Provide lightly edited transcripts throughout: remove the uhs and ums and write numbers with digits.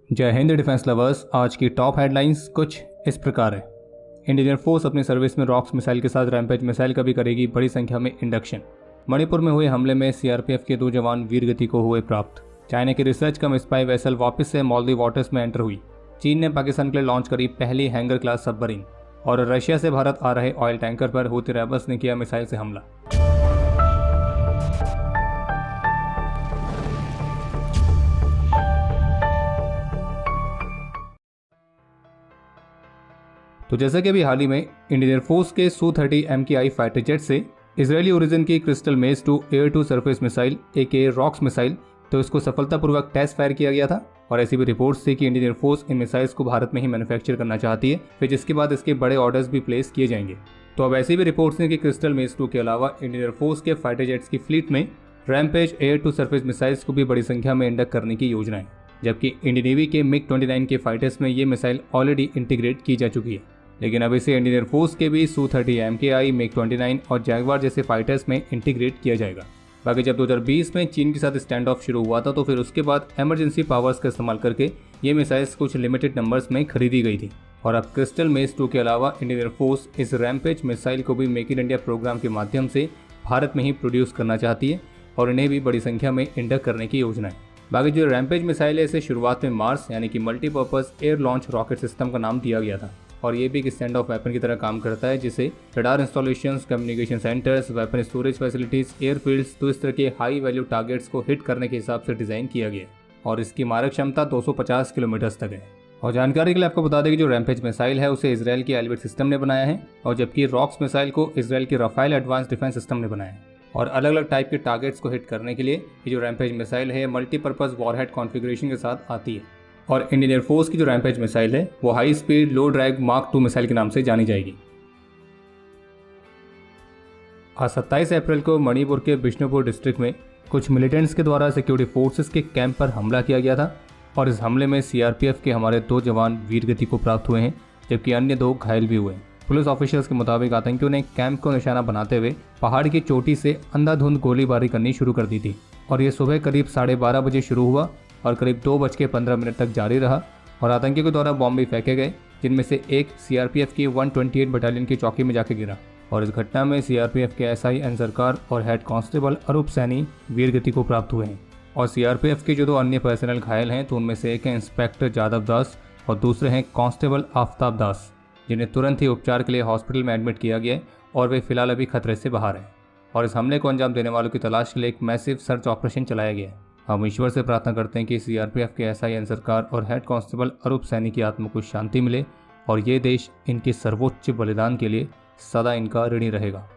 जय Hind defence lovers. आज की टॉप हेडलाइंस कुछ इस प्रकार है। इंडियन एयरफोर्स अपनी सर्विस में रॉक्स मिसाइल के साथ रैम्पेज मिसाइल का भी करेगी बड़ी संख्या में इंडक्शन। मणिपुर में हुए हमले में सीआरपीएफ के 2 जवान वीरगति को हुए प्राप्त। चाइना की रिसर्च कम स्पाई वेसल वापस से मालदीव वाटर्स में एंटर हुई। चीन ने पाकिस्तान के लिए लॉन्च करी पहली हैंगर क्लास सबमरीन। और रशिया से भारत आ रहे ऑयल टैंकर पर हूती रैबर्स ने किया मिसाइल से हमला। तो जैसा कि अभी हाल ही में इंडियन एयरफोर्स के Su-30 MKI फाइटर जेट से इजरायली ओरिजिन की Crystal Maze 2 air to surface missile AKA Rocks missile तो इसको सफलतापूर्वक टेस्ट फायर किया गया था। और ऐसी भी रिपोर्ट्स थी कि इंडियन एयरफोर्स इन मिसाइल्स को भारत में ही मैन्युफैक्चर करना चाहती है, फिर जिसके बाद इसके बड़े ऑर्डर्स भी प्लेस किए जाएंगे। तो अब ऐसी भी रिपोर्ट्स हैं कि क्रिस्टल मेज 2 के अलावा इंडियन एयरफोर्स के फाइटर जेट्स की फ्लीट में Rampage air to surface missiles को भी बड़ी संख्या में इंडक्ट करने की योजना है, जबकि इंडियन नेवी के MiG-29 के फाइटर्स में ये मिसाइल ऑलरेडी इंटीग्रेट की जा चुकी है। लेकिन अब इसे इंडियन एयरफोर्स के भी Su-30 MKI, MiG-29 और जैगवार जैसे फाइटर्स में इंटीग्रेट किया जाएगा। बाकी जब 2020 में चीन के साथ स्टैंड ऑफ शुरू हुआ था तो फिर उसके बाद इमरजेंसी पावर्स का इस्तेमाल करके ये मिसाइल्स कुछ लिमिटेड नंबर्स में खरीदी गई थी। और अब क्रिस्टल मेज 2 के अलावा इंडियन एयरफोर्स इस रैम्पेज मिसाइल को भी मेक इन इंडिया प्रोग्राम के माध्यम से भारत में ही प्रोड्यूस करना चाहती है और इन्हें भी बड़ी संख्या में इंडक्ट करने की योजना है। बाकी जो रैम्पेज मिसाइल है इसे शुरुआत में मार्स यानी कि multipurpose air launch rocket system का नाम दिया गया था और ये भी एक स्टैंड ऑफ वेपन की तरह काम करता है, जिसे radar installations, communication centres, weapon storage facilities, airfields तो इस तरह के हाई वैल्यू टारगेट्स को हिट करने के हिसाब से डिजाइन किया गया और इसकी मारक क्षमता 250 किलोमीटर तक है। और जानकारी के लिए आपको बता दें कि जो रैम्पेज मिसाइल है उसे इसराइल के एलिवेट सिस्टम ने बनाया है और जबकि रॉक्स मिसाइल को इसराइल के राफेल एडवांस डिफेंस सिस्टम ने बनाया है। और अलग अलग टाइप के टारगेट्स को हिट करने के लिए ये जो रैम्पेज मिसाइल है मल्टीपर्पज वॉरहेड कॉन्फ़िगरेशन के साथ आती है। और इंडियन एयरफोर्स की जो रैम्पेज मिसाइल है वो हाई स्पीड लो ड्रैग मार्क 2 मिसाइल के नाम से जानी जाएगी। आज 27 अप्रैल को मणिपुर के बिष्णुपुर डिस्ट्रिक्ट में कुछ मिलिटेंट्स के द्वारा सिक्योरिटी फोर्सेस के कैंप पर हमला किया गया था और इस हमले में सीआरपीएफ के हमारे 2 जवान वीरगति को प्राप्त हुए हैं, जबकि अन्य 2 घायल भी हुए हैं। पुलिस ऑफिशियल्स के मुताबिक आतंकियों ने कैंप को निशाना बनाते हुए पहाड़ की चोटी से अंधाधुंध गोलीबारी करनी शुरू कर दी थी और ये सुबह करीब 12:30 बजे शुरू हुआ और करीब 2:15 तक जारी रहा। और आतंकियों के द्वारा बॉम्ब भी फेंके गए, जिनमें से एक सीआरपीएफ की 128 बटालियन की चौकी में जाकर गिरा। और इस घटना में सीआरपीएफ के SI एन सरकार और हेड कांस्टेबल अरूप सैनी वीरगति को प्राप्त हुए हैं। और सीआरपीएफ के जो 2 अन्य पर्सनल घायल हैं तो उनमें से एक है इंस्पेक्टर जादव दास और दूसरे हैं कांस्टेबल आफ्ताब दास, जिन्हें तुरंत ही उपचार के लिए हॉस्पिटल में एडमिट किया गया और वे फिलहाल अभी खतरे से बाहर हैं। और इस हमले को अंजाम देने वालों की तलाश के लिए एक मैसिव सर्च ऑपरेशन चलाया गया है। हम ईश्वर से प्रार्थना करते हैं कि सीआरपीएफ के SI एन सरकार और हेड कांस्टेबल अरूप सैनी की आत्मा को शांति मिले और ये देश इनके सर्वोच्च बलिदान के लिए सदा इनका ऋणी रहेगा।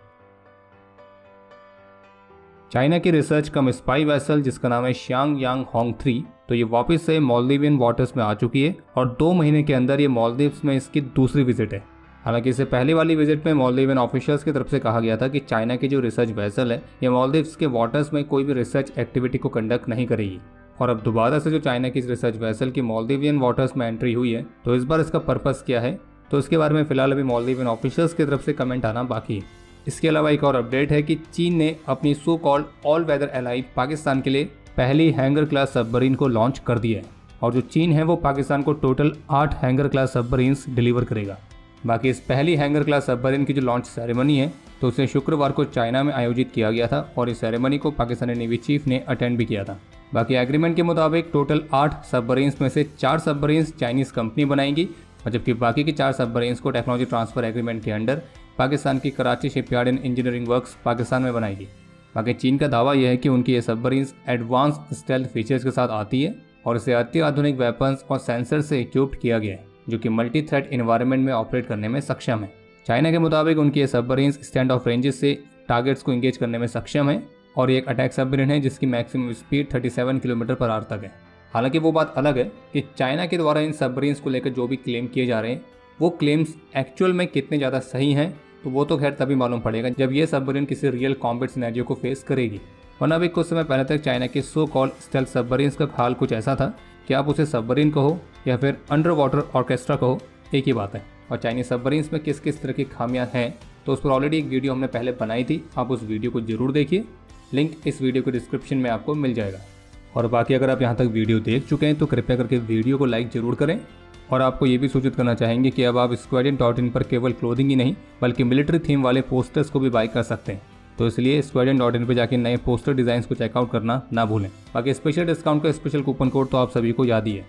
चाइना की रिसर्च कम स्पाई वेसल जिसका नाम है शियांग यांग होंग 3 तो ये वापस से मालदीवियन वाटर्स में आ चुकी है और 2 महीने के अंदर ये मालदीव्स में इसकी दूसरी विजिट है। हालांकि इससे पहले वाली विजिट में मालदीवियन ऑफिशियल्स की तरफ से कहा गया था कि चाइना की जो रिसर्च वेसल है ये मालदीव्स के वाटर्स में कोई भी रिसर्च एक्टिविटी को कंडक्ट नहीं करेगी। और अब दोबारा से जो चाइना की रिसर्च वेसल की मालदीवियन वाटर्स में एंट्री हुई है तो इस बार इसका पर्पस क्या है तो इसके बारे में फिलहाल अभी मालदीवियन ऑफिशियल्स की तरफ से कमेंट आना बाकी है। इसके अलावा एक और अपडेट है कि चीन ने अपनी so called all weather ally Pakistan के लिए पहली हैंगर क्लास सबमरीन को लॉन्च कर दिया है और जो चीन है वो पाकिस्तान को total 8 hanger class submarines deliver करेगा। बाकी इस पहली हैंगर क्लास सबमरीन की जो लॉन्च सेरेमनी है तो उसे शुक्रवार को चाइना में आयोजित किया गया था और इस सेरेमनी को पाकिस्तानी नेवी चीफ ने अटेंड भी किया था। बाकी एग्रीमेंट के मुताबिक टोटल 8 सबमरीन्स में से 4 सबमरीन्स चाइनीज़ कंपनी बनाएंगी और जबकि बाकी की 4 सबमरीन्स को टेक्नोलॉजी ट्रांसफर एग्रीमेंट के अंडर पाकिस्तान की Karachi shipyard and engineering works Pakistan में बनाएगी। बाकी चीन का दावा यह है कि उनकी ये सबमरीन्स एडवांस स्टेल्थ फीचर्स के साथ आती है और इसे अति आधुनिक वेपन्स और सेंसर से इक्विप्ड किया गया है जो कि मल्टी थ्रेट इन्वायरमेंट में ऑपरेट करने में सक्षम है। चाइना के मुताबिक उनकी ये सबमरीन्स स्टैंड ऑफ रेंजेस से टारगेट्स को इंगेज करने में सक्षम है और ये एक अटैक सबमरीन है जिसकी maximum speed 37 kilometre per hour तक है। हालांकि वो बात अलग है कि चाइना के द्वारा इन सबमरीन्स को लेकर जो भी क्लेम किए जा रहे हैं वो क्लेम्स एक्चुअल में कितने ज़्यादा सही हैं तो वो तो खैर तभी मालूम पड़ेगा जब ये सबमरीन किसी रियल कॉम्बैट सिनेरियो को फेस करेगी। वरना भी कुछ समय पहले तक चाइना के सो कॉल्ड स्टेल्थ सबमरीन्स का हाल कुछ ऐसा था कि आप उसे सबमरीन कहो या फिर अंडर वाटर ऑर्केस्ट्रा कहो, एक ही बात है। और चाइनीज सबमरीन्स में किस किस तरह की खामियां हैं तो उस पर ऑलरेडी एक वीडियो हमने पहले बनाई थी, आप उस वीडियो को जरूर देखिए। लिंक इस वीडियो के डिस्क्रिप्शन में आपको मिल जाएगा। और बाकी अगर आप यहाँ तक वीडियो देख चुके हैं तो कृपया करके वीडियो को लाइक जरूर करें। और आपको ये भी सूचित करना चाहेंगे कि अब आप Squadron.in पर केवल क्लोथिंग ही नहीं बल्कि मिलिट्री थीम वाले पोस्टर्स को भी बाय कर सकते हैं। तो इसलिए Squadron.in पर जाके नए पोस्टर डिजाइन को चेकआउट करना ना भूलें। बाकी स्पेशल डिस्काउंट का स्पेशल कूपन कोड तो आप सभी को याद ही है।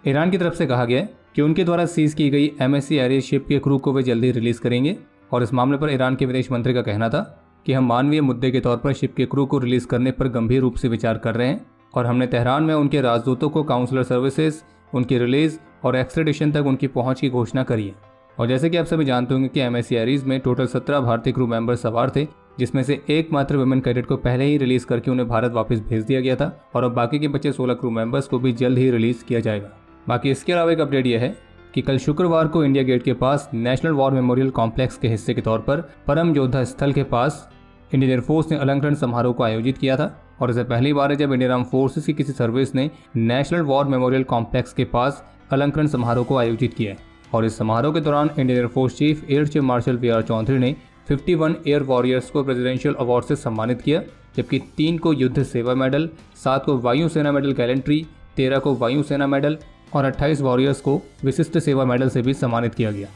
ईरान की तरफ से कहा गया है कि उनके द्वारा सीज की गई MSC एरिस शिप के क्रू को वे जल्दी रिलीज करेंगे। और इस मामले पर ईरान के विदेश मंत्री का कहना था कि हम मानवीय मुद्दे के तौर पर शिप के क्रू को रिलीज करने पर गंभीर रूप से विचार कर रहे हैं और हमने तेहरान में उनके राजदूतों को काउंसलर सर्विसेज, उनकी रिलीज और एक्सट्रेडिशन तक उनकी पहुंच की घोषणा करी है। और जैसे कि आप सभी जानते होंगे कि MSC एरिस में टोटल 17 भारतीय क्रू मेंबर सवार थे, जिसमें से एकमात्र वुमेन कैडेट को पहले ही रिलीज करके उन्हें भारत वापस भेज दिया गया था और अब बाकी के बचे 16 क्रू मेंबर्स को भी जल्द ही रिलीज किया जाएगा। बाकी इसके अलावा एक अपडेट यह है कि कल शुक्रवार को इंडिया गेट के पास नेशनल वॉर मेमोरियल कॉम्प्लेक्स के हिस्से के तौर पर परम योद्धा स्थल के पास इंडियन एयरफोर्स ने अलंकरण समारोह को आयोजित किया था। और इसे पहली बार है जब इंडियन आर्म फोर्सेस की किसी सर्विस ने नेशनल वॉर मेमोरियल कॉम्प्लेक्स के पास अलंकरण समारोह को आयोजित किया है। और इस समारोह के दौरान Indian air force chief air chief marshal VR Chaudhary ने 51 एयर वॉरियर्स को प्रेसिडेंशियल अवार्ड से सम्मानित किया, जबकि 3 को युद्ध सेवा मेडल, 7 को वायु सेना मेडल गैलेंट्री, 13 को वायु सेना मेडल और 28 वॉरियर्स को विशिष्ट सेवा मेडल से भी सम्मानित किया गया।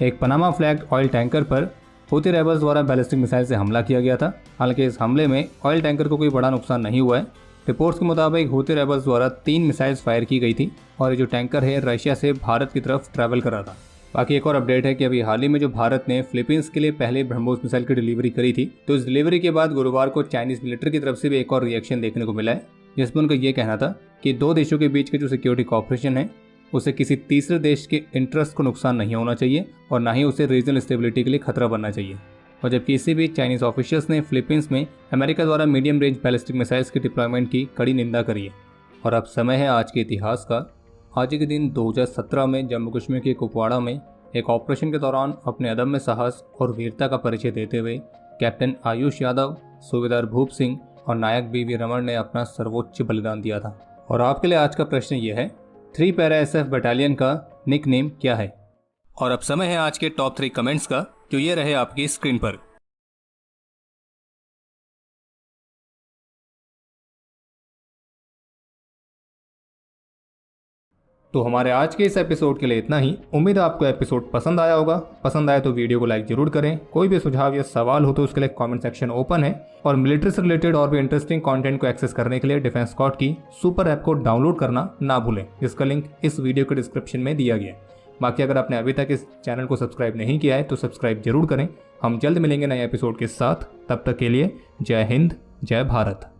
एक पनामा फ्लैग ऑयल टैंकर पर हूती रेबल्स द्वारा बैलिस्टिक मिसाइल से हमला किया गया था। हालांकि इस हमले में ऑयल टैंकर को कोई बड़ा नुकसान नहीं हुआ है। रिपोर्ट्स के मुताबिक हूती रेबल्स द्वारा 3 मिसाइल्स फायर की गई थी और ये जो टैंकर है रशिया से भारत की तरफ ट्रैवल कर रहा था। बाकी एक और अपडेट है कि अभी हाल ही में जो भारत ने फिलीपींस के लिए पहले ब्रह्मोस मिसाइल की डिलीवरी करी थी, तो इस डिलीवरी के बाद गुरुवार को चाइनीज मिलिट्री की तरफ से भी एक और रिएक्शन देखने को मिला है, जिसमें उनका ये कहना था कि 2 देशों के बीच के जो सिक्योरिटी कॉपरेशन है उसे किसी तीसरे देश के इंटरेस्ट को नुकसान नहीं होना चाहिए और ना ही उसे रीजनल स्टेबिलिटी के लिए खतरा बनना चाहिए। और जबकि इसी बीच चाइनीज ऑफिशियल्स ने फिलीपींस में अमेरिका द्वारा मीडियम रेंज बैलिस्टिक मिसाइल्स की डिप्लॉयमेंट की कड़ी निंदा करी है। और अब समय है आज के इतिहास का। आज के दिन 2017 में जम्मू कश्मीर के कुपवाड़ा में एक ऑपरेशन के दौरान अपने अदम्य साहस और वीरता का परिचय देते हुए कैप्टन आयुष यादव, सूबेदार भूप सिंह और नायक BV रमन ने अपना सर्वोच्च बलिदान दिया था। और आपके लिए आज का प्रश्न ये है, 3 पैरा SF बटालियन का निक नेम क्या है? और अब समय है आज के टॉप 3 कमेंट्स का, जो ये रहे आपकी स्क्रीन पर। तो हमारे आज के इस एपिसोड के लिए इतना ही। उम्मीद है आपको एपिसोड पसंद आया होगा। पसंद आए तो वीडियो को लाइक जरूर करें। कोई भी सुझाव या सवाल हो तो उसके लिए कमेंट सेक्शन ओपन है। और मिलिट्री से रिलेटेड और भी इंटरेस्टिंग कंटेंट को एक्सेस करने के लिए डिफेंस स्क्वाड की सुपर ऐप को डाउनलोड करना ना भूलें, जिसका लिंक इस वीडियो के डिस्क्रिप्शन में दिया गया है। बाकी अगर आपने अभी तक इस चैनल को सब्सक्राइब नहीं किया है तो सब्सक्राइब जरूर करें। हम जल्द मिलेंगे नए एपिसोड के साथ। तब तक के लिए जय हिंद, जय भारत।